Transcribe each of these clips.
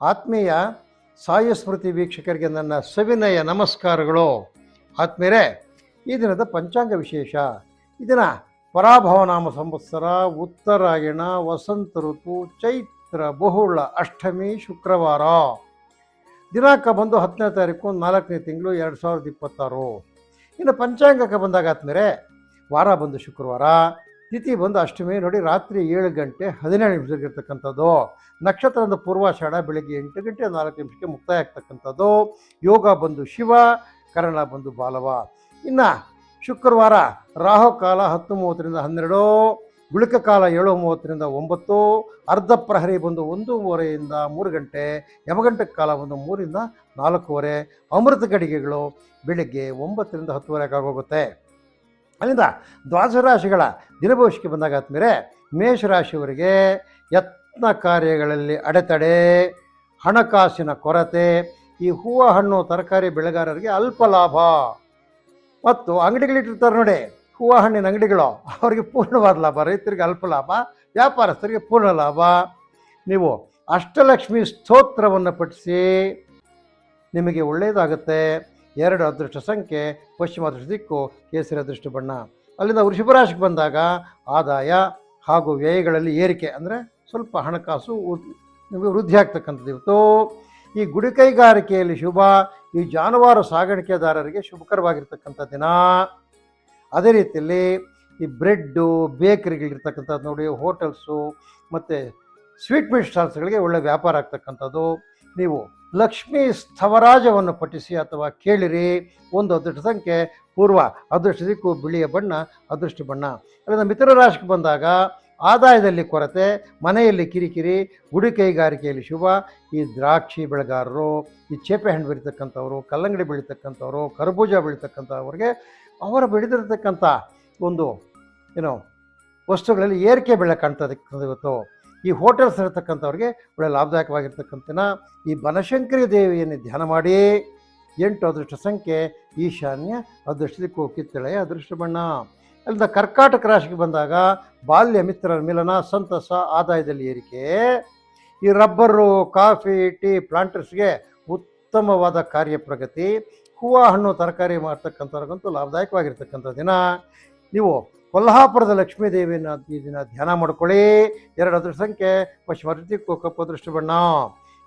ಆತ್ಮೀಯ ಸಾಯಿ ಸ್ಮೃತಿ ವೀಕ್ಷಕರಿಗೆ ನನ್ನ ಸವಿನಯ ನಮಸ್ಕಾರಗಳು. ಆತ್ಮೀಯರೇ, ಈ ದಿನದ ಪಂಚಾಂಗ ವಿಶೇಷ. ಈ ದಿನ ಪರಾಭವನಾಮ ಸಂವತ್ಸರ, ಉತ್ತರಾಯಣ, ವಸಂತ ಋತು, ಚೈತ್ರ ಬಹುಳ ಅಷ್ಟಮಿ, ಶುಕ್ರವಾರ. ದಿನಾಂಕ ಬಂದು 10ನೇ ತಾರೀಕು 4ನೇ ತಿಂಗಳು 2026. ಇನ್ನು ಪಂಚಾಂಗಕ್ಕೆ ಬಂದಾಗ ಆತ್ಮೀಯರೇ, ವಾರ ಬಂದು ಶುಕ್ರವಾರ, ತಿಥಿ ಬಂದು ಅಷ್ಟಮಿ. ನೋಡಿ, ರಾತ್ರಿ 7 ಗಂಟೆ 17 ನಿಮಿಷಕ್ಕಿರ್ತಕ್ಕಂಥದ್ದು. ನಕ್ಷತ್ರದ ಪೂರ್ವಾಷಾಢ ಬೆಳಗ್ಗೆ 8 ಗಂಟೆ 4 ನಿಮಿಷಕ್ಕೆ ಮುಕ್ತಾಯ ಆಗ್ತಕ್ಕಂಥದ್ದು. ಯೋಗ ಬಂದು ಶಿವ, ಕರ್ಣ ಬಂದು ಬಾಲವ. ಇನ್ನು ಶುಕ್ರವಾರ ರಾಹುಕಾಲ 10:30ರಿಂದ 12, ಗುಳಿಕ ಕಾಲ 7:30ರಿಂದ 9, ಅರ್ಧ ಪ್ರಹರಿ ಬಂದು 1:30ರಿಂದ 3 ಗಂಟೆ, ಯಮಗಂಟಕ ಕಾಲ ಬಂದು 3ರಿಂದ 4:30, ಅಮೃತ ಗಡಿಗೆಗಳು ಬೆಳಿಗ್ಗೆ 9ರಿಂದ 10:30 ಆಗೋಗುತ್ತೆ. ಅಲ್ಲಿಂದ ದ್ವಾದಶ ರಾಶಿಗಳ ದಿನಭವಿಷ್ಯಕ್ಕೆ ಬಂದಾಗ ಆದ್ಮೇಲೆ, ಮೇಷರಾಶಿಯವರಿಗೆ ಯತ್ನ ಕಾರ್ಯಗಳಲ್ಲಿ ಅಡೆತಡೆ, ಹಣಕಾಸಿನ ಕೊರತೆ, ಈ ಹೂವು ಹಣ್ಣು ತರಕಾರಿ ಬೆಳೆಗಾರರಿಗೆ ಅಲ್ಪ ಲಾಭ. ಮತ್ತು ಅಂಗಡಿಗಳಿಟ್ಟಿರ್ತಾರೆ ನೋಡಿ, ಹೂವು ಹಣ್ಣಿನ ಅಂಗಡಿಗಳು, ಅವರಿಗೆ ಪೂರ್ಣವಾದ ಲಾಭ, ರೈತರಿಗೆ ಅಲ್ಪ ಲಾಭ, ವ್ಯಾಪಾರಸ್ಥರಿಗೆ ಪೂರ್ಣ ಲಾಭ. ನೀವು ಅಷ್ಟಲಕ್ಷ್ಮಿ ಸ್ತೋತ್ರವನ್ನು ಪಠಿಸಿ, ನಿಮಗೆ ಒಳ್ಳೆಯದಾಗುತ್ತೆ. 2 ಅದೃಷ್ಟ ಸಂಖ್ಯೆ ಪಶ್ಚಿಮ ಅದೃಷ್ಟ ದಿಕ್ಕು, ಕೇಸರಿ ಅದೃಷ್ಟ ಬಣ್ಣ. ಅಲ್ಲಿಂದ ವೃಷಭ ರಾಶಿಗೆ ಬಂದಾಗ ಆದಾಯ ಹಾಗೂ ವ್ಯಯಗಳಲ್ಲಿ ಏರಿಕೆ, ಅಂದರೆ ಸ್ವಲ್ಪ ಹಣಕಾಸು ನಿಮಗೆ ವೃದ್ಧಿ ಆಗ್ತಕ್ಕಂಥದ್ದು. ಇವತ್ತು ಈ ಗುಡಿ ಕೈಗಾರಿಕೆಯಲ್ಲಿ ಶುಭ, ಈ ಜಾನುವಾರು ಸಾಗಾಣಿಕೆದಾರರಿಗೆ ಶುಭಕರವಾಗಿರ್ತಕ್ಕಂಥ ದಿನ. ಅದೇ ರೀತಿಯಲ್ಲಿ ಈ ಬ್ರೆಡ್ಡು ಬೇಕರಿಗಳಿರ್ತಕ್ಕಂಥದ್ದು ನೋಡಿ, ಹೋಟೆಲ್ಸು ಮತ್ತು ಸ್ವೀಟ್ ಮೀಟ್ ಸ್ಟಾಲ್ಸ್ಗಳಿಗೆ ಒಳ್ಳೆ ವ್ಯಾಪಾರ ಆಗ್ತಕ್ಕಂಥದ್ದು. ನೀವು ಲಕ್ಷ್ಮೀ ಸ್ಥವರಾಜವನ್ನು ಪಠಿಸಿ ಅಥವಾ ಕೇಳಿರಿ. 1 ಅದೃಷ್ಟ ಸಂಖ್ಯೆ ಪೂರ್ವ ಅದೃಷ್ಟ ದಿಕ್ಕು, ಬಿಳಿಯ ಬಣ್ಣ ಅದೃಷ್ಟ ಬಣ್ಣ. ಅಲ್ಲಿಂದ ಮಿಥುನ ರಾಶಿಗೆ ಬಂದಾಗ ಆದಾಯದಲ್ಲಿ ಕೊರತೆ, ಮನೆಯಲ್ಲಿ ಕಿರಿಕಿರಿ, ಗುಡಿ ಕೈಗಾರಿಕೆಯಲ್ಲಿ ಶುಭ. ಈ ದ್ರಾಕ್ಷಿ ಬೆಳೆಗಾರರು, ಈ ಚೇಪೆ ಹಣ್ಣು ಬೆಳೀತಕ್ಕಂಥವ್ರು, ಕಲ್ಲಂಗಡಿ ಬೆಳೀತಕ್ಕಂಥವ್ರು, ಕರ್ಬೂಜ ಬೆಳೀತಕ್ಕಂಥವ್ರಿಗೆ ಅವರ ಬೆಳೆದಿರತಕ್ಕಂಥ ಒಂದು ವಸ್ತುಗಳಲ್ಲಿ ಏರಿಕೆ ಬೆಳೆ ಕಾಣ್ತದೆ ಇವತ್ತು. ಈ ಹೋಟೆಲ್ಸ್ ಇರತಕ್ಕಂಥವ್ರಿಗೆ ಒಳ್ಳೆ ಲಾಭದಾಯಕವಾಗಿರ್ತಕ್ಕಂಥ. ಈ ಬನಶಂಕರಿ ದೇವಿಯನ್ನು ಧ್ಯಾನ ಮಾಡಿ. 8 ಅದೃಷ್ಟ ಸಂಖ್ಯೆ ಈಶಾನ್ಯ ಅದೃಷ್ಟ ದಿಕ್ಕು, ಕಿತ್ತಳೆಯ ಅದೃಷ್ಟ ಬಣ್ಣ. ಅಲ್ಲಿಂದ ಕರ್ಕಾಟಕ ರಾಶಿಗೆ ಬಂದಾಗ ಬಾಲ್ಯ ಮಿತ್ರರ ಮಿಲನ, ಸಂತಸ, ಆದಾಯದಲ್ಲಿ ಏರಿಕೆ. ಈ ರಬ್ಬರು, ಕಾಫಿ, ಟೀ ಪ್ಲಾಂಟರ್ಸ್ಗೆ ಉತ್ತಮವಾದ ಕಾರ್ಯಪ್ರಗತಿ. ಹೂವು ಹಣ್ಣು ತರಕಾರಿ ಮಾಡ್ತಕ್ಕಂಥವ್ರಿಗಂತೂ ಲಾಭದಾಯಕವಾಗಿರ್ತಕ್ಕಂಥ ದಿನ. ನೀವು ಕೊಲ್ಹಾಪುರದ ಲಕ್ಷ್ಮೀ ದೇವಿಯನ್ನು ಈ ದಿನ ಧ್ಯಾನ ಮಾಡ್ಕೊಳ್ಳಿ. 2 ಅದೃಷ್ಟ ಸಂಖ್ಯೆ ಪಶ್ಚಿಮ ಅದೃಷ್ಟ ದಿಕ್ಕು, ಕಪ್ಪು ಅದೃಷ್ಟ ಬಣ್ಣ.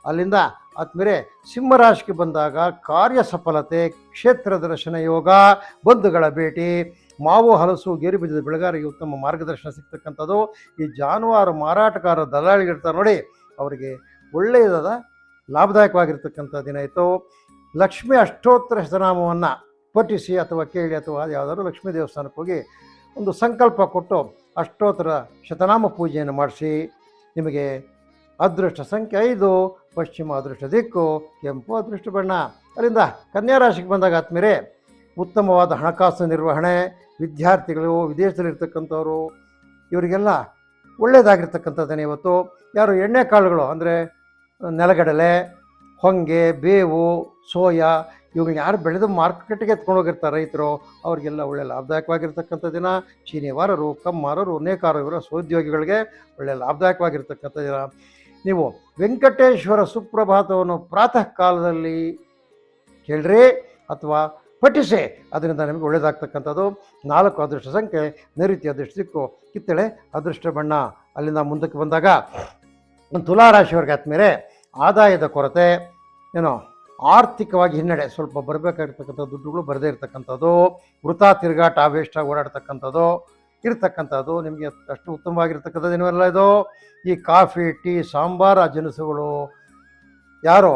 ಅಲ್ಲಿಂದ ಆದ್ಮೇಲೆ ಸಿಂಹರಾಶಿಗೆ ಬಂದಾಗ ಕಾರ್ಯ ಸಫಲತೆ, ಕ್ಷೇತ್ರ ದರ್ಶನ ಯೋಗ, ಬಂಧುಗಳ ಭೇಟಿ, ಮಾವು ಹಲಸು ಗೇರು ಬೀಜದ ಬೆಳೆಗಾರರಿಗೆ ಉತ್ತಮ ಮಾರ್ಗದರ್ಶನ ಸಿಗ್ತಕ್ಕಂಥದ್ದು. ಈ ಜಾನುವಾರು ಮಾರಾಟಗಾರ ದಲ್ಲಾಳಿಗಿರ್ತಾರೆ ನೋಡಿ, ಅವರಿಗೆ ಒಳ್ಳೆಯದಾದ ಲಾಭದಾಯಕವಾಗಿರ್ತಕ್ಕಂಥ ದಿನ ಇತ್ತು. ಲಕ್ಷ್ಮೀ ಅಷ್ಟೋತ್ತರ ಶತನಾಮವನ್ನು ಪಠಿಸಿ ಅಥವಾ ಕೇಳಿ, ಅಥವಾ ಯಾವುದಾದ್ರು ಲಕ್ಷ್ಮೀ ದೇವಸ್ಥಾನಕ್ಕೆ ಹೋಗಿ ಒಂದು ಸಂಕಲ್ಪ ಕೊಟ್ಟು ಅಷ್ಟೋತ್ತರ ಶತನಾಮ ಪೂಜೆಯನ್ನು ಮಾಡಿಸಿ. ನಿಮಗೆ ಅದೃಷ್ಟ ಸಂಖ್ಯೆ 5 ಪಶ್ಚಿಮ ಅದೃಷ್ಟ ದಿಕ್ಕು, ಕೆಂಪು ಅದೃಷ್ಟ ಬಣ್ಣ. ಅಲ್ಲಿಂದ ಕನ್ಯಾ ರಾಶಿಗೆ ಬಂದಾಗ ಆದ್ಮೇಲೆ ಉತ್ತಮವಾದ ಹಣಕಾಸು ನಿರ್ವಹಣೆ, ವಿದ್ಯಾರ್ಥಿಗಳು, ವಿದೇಶದಲ್ಲಿರ್ತಕ್ಕಂಥವ್ರು, ಇವರಿಗೆಲ್ಲ ಒಳ್ಳೆಯದಾಗಿರ್ತಕ್ಕಂಥದ್ದನ್ನೇ ಇವತ್ತು. ಯಾರು ಎಣ್ಣೆ ಕಾಳುಗಳು ಅಂದರೆ ನೆಲಗಡಲೆ, ಹೊಂಗೆ, ಬೇವು, ಸೋಯಾ, ಇವುಗಳನ್ನ ಯಾರು ಬೆಳೆದು ಮಾರ್ಕೆಟ್ಗೆ ಎತ್ಕೊಂಡು ಹೋಗಿರ್ತಾರೆ ರೈತರು, ಅವರಿಗೆಲ್ಲ ಒಳ್ಳೆ ಲಾಭದಾಯಕವಾಗಿರ್ತಕ್ಕಂಥ ದಿನ. ಚೀನಿವಾರರು, ಕಮ್ಮಾರರು, ನೇಕಾರರು, ಇವರ ಸ್ವೋದ್ಯೋಗಿಗಳಿಗೆ ಒಳ್ಳೆ ಲಾಭದಾಯಕವಾಗಿರ್ತಕ್ಕಂಥ ದಿನ. ನೀವು ವೆಂಕಟೇಶ್ವರ ಸುಪ್ರಭಾತವನ್ನು ಪ್ರಾತಃ ಕಾಲದಲ್ಲಿ ಕೇಳ್ರಿ ಅಥವಾ ಪಠಿಸಿ, ಅದರಿಂದ ನಿಮಗೆ ಒಳ್ಳೆಯದಾಗ್ತಕ್ಕಂಥದ್ದು. 4 ಅದೃಷ್ಟ ಸಂಖ್ಯೆ ನೈಋತ್ಯ ಅದೃಷ್ಟ ದಿಕ್ಕು, ಕಿತ್ತಳೆ ಅದೃಷ್ಟ ಬಣ್ಣ. ಅಲ್ಲಿಂದ ಮುಂದಕ್ಕೆ ಬಂದಾಗ ತುಲಾರಾಶಿಯವರೆಗೆ ಆದ್ಮೇಲೆ ಆದಾಯದ ಕೊರತೆ, ಆರ್ಥಿಕವಾಗಿ ಹಿನ್ನಡೆ, ಸ್ವಲ್ಪ ಬರಬೇಕಾಗಿರ್ತಕ್ಕಂಥ ದುಡ್ಡುಗಳು ಬರದೇ ಇರತಕ್ಕಂಥದ್ದು, ವೃಥಾ ತಿರುಗಾಟ, ವೇಸ್ಟಾಗಿ ಓಡಾಡ್ತಕ್ಕಂಥದ್ದು ಇರ್ತಕ್ಕಂಥದ್ದು. ನಿಮಗೆ ಅಷ್ಟು ಉತ್ತಮವಾಗಿರ್ತಕ್ಕಂಥದ್ದೇನೆಲ್ಲ ಇದು. ಈ ಕಾಫಿ, ಟೀ, ಸಾಂಬಾರ ಜನಸುಗಳು ಯಾರೋ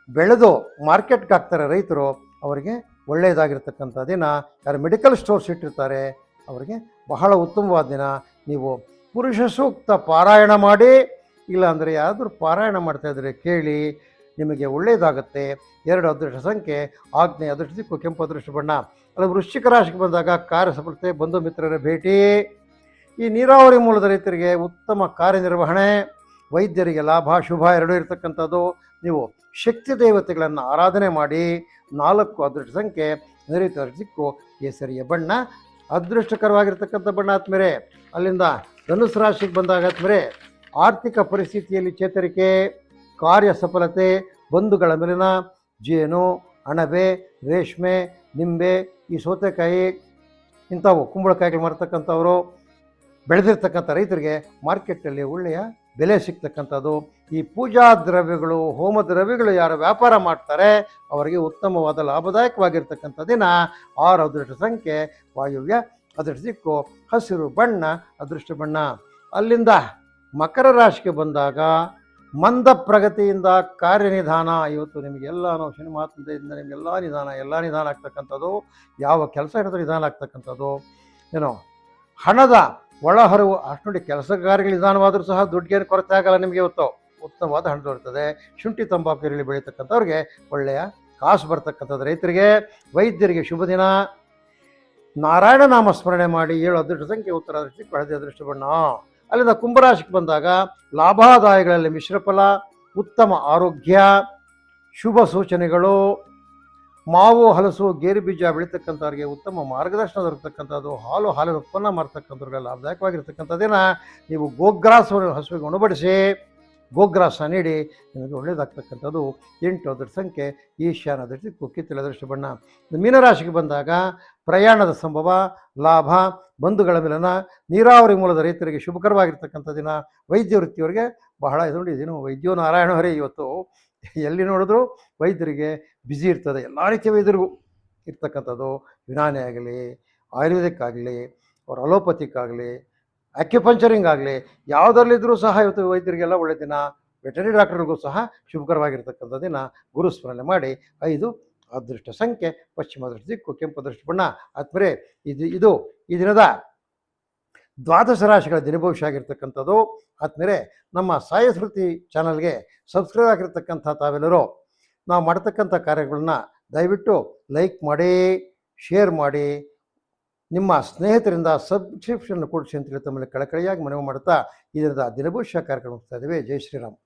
ಬೆಳೆದು ಮಾರ್ಕೆಟ್ಗೆ ಹಾಕ್ತಾರೆ ರೈತರು, ಅವರಿಗೆ ಒಳ್ಳೆಯದಾಗಿರ್ತಕ್ಕಂಥ ದಿನ. ಯಾರು ಮೆಡಿಕಲ್ ಸ್ಟೋರ್ಸ್ ಇಟ್ಟಿರ್ತಾರೆ ಅವರಿಗೆ ಬಹಳ ಉತ್ತಮವಾದ ದಿನ. ನೀವು ಪುರುಷ ಸೂಕ್ತ ಪಾರಾಯಣ ಮಾಡಿ, ಇಲ್ಲಾಂದರೆ ಯಾರಾದರೂ ಪಾರಾಯಣ ಮಾಡ್ತಾಯಿದ್ರೆ ಕೇಳಿ, ನಿಮಗೆ ಒಳ್ಳೆಯದಾಗುತ್ತೆ. 2 ಅದೃಷ್ಟ ಸಂಖ್ಯೆ ಆಗ್ನೇಯ ಅದೃಷ್ಟ ದಿಕ್ಕು, ಕೆಂಪು ಅದೃಷ್ಟ ಬಣ್ಣ. ಅಲ್ಲಿ ವೃಶ್ಚಿಕ ರಾಶಿಗೆ ಬಂದಾಗ ಕಾರ್ಯ ಸಫಲತೆ, ಬಂಧು ಮಿತ್ರರ ಭೇಟಿ. ಈ ನೀರಾವರಿ ಮೂಲದ ರೈತರಿಗೆ ಉತ್ತಮ ಕಾರ್ಯನಿರ್ವಹಣೆ, ವೈದ್ಯರಿಗೆ ಲಾಭ, ಶುಭ ಎರಡೂ ಇರತಕ್ಕಂಥದ್ದು. ನೀವು ಶಕ್ತಿ ದೇವತೆಗಳನ್ನು ಆರಾಧನೆ ಮಾಡಿ. 4 ಅದೃಷ್ಟ ಸಂಖ್ಯೆ ನೈಋತ್ಯ ಅದೃಷ್ಟ ದಿಕ್ಕು, ಕೇಸರಿಯ ಬಣ್ಣ ಅದೃಷ್ಟಕರವಾಗಿರ್ತಕ್ಕಂಥ ಬಣ್ಣ. ಆದ್ಮೇಲೆ ಅಲ್ಲಿಂದ ಧನುಸು ರಾಶಿಗೆ ಬಂದಾಗ ಆದ್ಮೇಲೆ ಆರ್ಥಿಕ ಪರಿಸ್ಥಿತಿಯಲ್ಲಿ ಚೇತರಿಕೆ, ಕಾರ್ಯ ಸಫಲತೆ, ಬಂಧುಗಳ ಮೇಲಿನ ಜೇನು, ಅಣಬೆ, ರೇಷ್ಮೆ, ನಿಂಬೆ, ಈ ಸೌತೆಕಾಯಿ ಇಂಥವು ಕುಂಬಳಕಾಯಿಗಳು ಮಾರ್ತಕ್ಕಂಥವರು, ಬೆಳೆದಿರ್ತಕ್ಕಂಥ ರೈತರಿಗೆ ಮಾರ್ಕೆಟಲ್ಲಿ ಒಳ್ಳೆಯ ಬೆಲೆ ಸಿಗ್ತಕ್ಕಂಥದ್ದು. ಈ ಪೂಜಾ ದ್ರವ್ಯಗಳು, ಹೋಮ ದ್ರವ್ಯಗಳು ಯಾರು ವ್ಯಾಪಾರ ಮಾಡ್ತಾರೆ ಅವರಿಗೆ ಉತ್ತಮವಾದ ಲಾಭದಾಯಕವಾಗಿರ್ತಕ್ಕಂಥ ದಿನ. 6 ಅದೃಷ್ಟ ಸಂಖ್ಯೆ ವಾಯುವ್ಯ, ಅದೃಷ್ಟ ದಿಕ್ಕು ಹಸಿರು ಬಣ್ಣ, ಅದೃಷ್ಟ ಬಣ್ಣ. ಅಲ್ಲಿಂದ ಮಕರ ರಾಶಿಗೆ ಬಂದಾಗ ಮಂದ ಪ್ರಗತಿಯಿಂದ ಕಾರ್ಯನಿಧಾನ. ಇವತ್ತು ನಿಮಗೆಲ್ಲ ನಾವು ಶನಿ ಮಹಾತ್ಮದಿಂದ ನಿಮಗೆಲ್ಲ ನಿಧಾನ ಆಗ್ತಕ್ಕಂಥದ್ದು. ಯಾವ ಕೆಲಸ ಹಿಡಿದ್ರೂ ನಿಧಾನ ಆಗ್ತಕ್ಕಂಥದ್ದು. ಏನೋ ಹಣದ ಒಳಹರಿವು ಅಷ್ಟು ನೋಡಿ. ಕೆಲಸ ಕಾರ್ಯಗಳು ನಿಧಾನವಾದರೂ ಸಹ ದುಡ್ಡಿಗೇನು ಕೊರತೆ ಆಗಲ್ಲ ನಿಮಗೆ. ಇವತ್ತು ಉತ್ತಮವಾದ ಹಣ ದೊರೆಯುತ್ತದೆ. ಶುಂಠಿ ತಂಬಾಕು ಈರುಳ್ಳಿ ಬೆಳೀತಕ್ಕಂಥವ್ರಿಗೆ ಒಳ್ಳೆಯ ಕಾಸು ಬರ್ತಕ್ಕಂಥದ್ದು. ರೈತರಿಗೆ, ವೈದ್ಯರಿಗೆ ಶುಭ ದಿನ. ನಾರಾಯಣ ನಾಮ ಸ್ಮರಣೆ ಮಾಡಿ. 7 ಅದೃಷ್ಟ ಸಂಖ್ಯೆ ಉತ್ತರ ದೃಷ್ಟಿ, ಹಳದಿ ಅದೃಷ್ಟ ಬಣ್ಣ. ಅಲ್ಲಿಂದ ಕುಂಭರಾಶಿಗೆ ಬಂದಾಗ ಲಾಭಾದಾಯಗಳಲ್ಲಿ ಮಿಶ್ರಫಲ, ಉತ್ತಮ ಆರೋಗ್ಯ, ಶುಭ ಸೂಚನೆಗಳು. ಮಾವು, ಹಲಸು, ಗೇರು ಬೀಜ ಬೆಳೀತಕ್ಕಂಥವ್ರಿಗೆ ಉತ್ತಮ ಮಾರ್ಗದರ್ಶನ ದೊರಕತಕ್ಕಂಥದ್ದು. ಹಾಲಿನ ಉತ್ಪನ್ನ ಮಾಡ್ತಕ್ಕಂಥವ್ರಿಗೆ ಲಾಭದಾಯಕವಾಗಿರ್ತಕ್ಕಂಥ ದಿನ. ನೀವು ಗೋಗ್ರಾಸವನ್ನು ಹಸುವಿಗೆ ಉಣಬಡಿಸಿ ಗೋಗ್ರಾಸ ನೀಡಿ, ನಿಮಗೆ ಒಳ್ಳೆಯದಾಗ್ತಕ್ಕಂಥದ್ದು. 8 ಅದೃಷ್ಟ ಸಂಖ್ಯೆ ಈಶಾನ್ಯ ದೃಷ್ಟಿ, ಕಿತ್ತಳೆ ಅದೃಷ್ಟ ಬಣ್ಣ. ಮೀನರಾಶಿಗೆ ಬಂದಾಗ ಪ್ರಯಾಣದ ಸಂಭವ, ಲಾಭ, ಬಂಧುಗಳ ಮಿಲನ, ನೀರಾವರಿ ಮೂಲದ ರೈತರಿಗೆ ಶುಭಕರವಾಗಿರ್ತಕ್ಕಂಥ ದಿನ. ವೈದ್ಯ ವೃತ್ತಿಯವರಿಗೆ ಬಹಳ ಇದು ನೋಡಿ. ಇದೇನು ವೈದ್ಯೋ ನಾರಾಯಣ ಹರೇ. ಇವತ್ತು ಎಲ್ಲಿ ನೋಡಿದ್ರು ವೈದ್ಯರಿಗೆ ಬ್ಯುಸಿ ಇರ್ತದೆ. ಎಲ್ಲ ರೀತಿಯ ವೈದ್ಯರಿಗೂ ಇರ್ತಕ್ಕಂಥದ್ದು. ಯುನಾನಿ ಆಗಲಿ, ಆಯುರ್ವೇದಿಕ್ ಆಗಲಿ, ಅವ್ರ ಅಲೋಪತಿಕ್ ಆಗಲಿ, ಅಕ್ಯುಪಂಚರಿಂಗ್ ಆಗಲಿ, ಯಾವುದರಲ್ಲಿದ್ದರೂ ಸಹ ಇವತ್ತು ವೈದ್ಯರಿಗೆಲ್ಲ ಒಳ್ಳೆ ದಿನ. ವೆಟರ್ನರಿ ಡಾಕ್ಟರ್ಗೂ ಸಹ ಶುಭಕರವಾಗಿರ್ತಕ್ಕಂಥ ದಿನ. ಗುರು ಸ್ಮರಣೆ ಮಾಡಿ. 5 ಅದೃಷ್ಟ ಸಂಖ್ಯೆ ಪಶ್ಚಿಮ ಅದೃಷ್ಟ ದಿಕ್ಕು, ಕೆಂಪು ಅದೃಷ್ಟ ಬಣ್ಣ. ಆದ್ಮೇಲೆ ಇದು ಈ ದಿನದ ದ್ವಾದಶ ರಾಶಿಗಳ ದಿನಭವಿಷ್ಯ ಆಗಿರ್ತಕ್ಕಂಥದ್ದು. ಆದ್ಮೇಲೆ ನಮ್ಮ ಸಾಯಿ ಸ್ಮೃತಿ ಚಾನಲ್ಗೆ ಸಬ್ಸ್ಕ್ರೈಬ್ ಆಗಿರ್ತಕ್ಕಂಥ ತಾವೆಲ್ಲರೂ ನಾವು ಮಾಡ್ತಕ್ಕಂಥ ಕಾರ್ಯಗಳನ್ನ ದಯವಿಟ್ಟು ಲೈಕ್ ಮಾಡಿ, ಶೇರ್ ಮಾಡಿ, ನಿಮ್ಮ ಸ್ನೇಹಿತರಿಂದ ಸಬ್ಸ್ಕ್ರಿಪ್ಷನ್ ಕೊಡಿಸಿ ಅಂತೇಳಿ ತಮ್ಮಲ್ಲಿ ಕಳಕಳಿಯಾಗಿ ಮನವಿ ಮಾಡುತ್ತಾ ಈ ದಿನದ ದಿನಭವಿಷ್ಯ ಕಾರ್ಯಕ್ರಮ ಮುಗಿಸ್ತಾ ಇದ್ದೇವೆ. ಜೈ ಶ್ರೀರಾಮ್.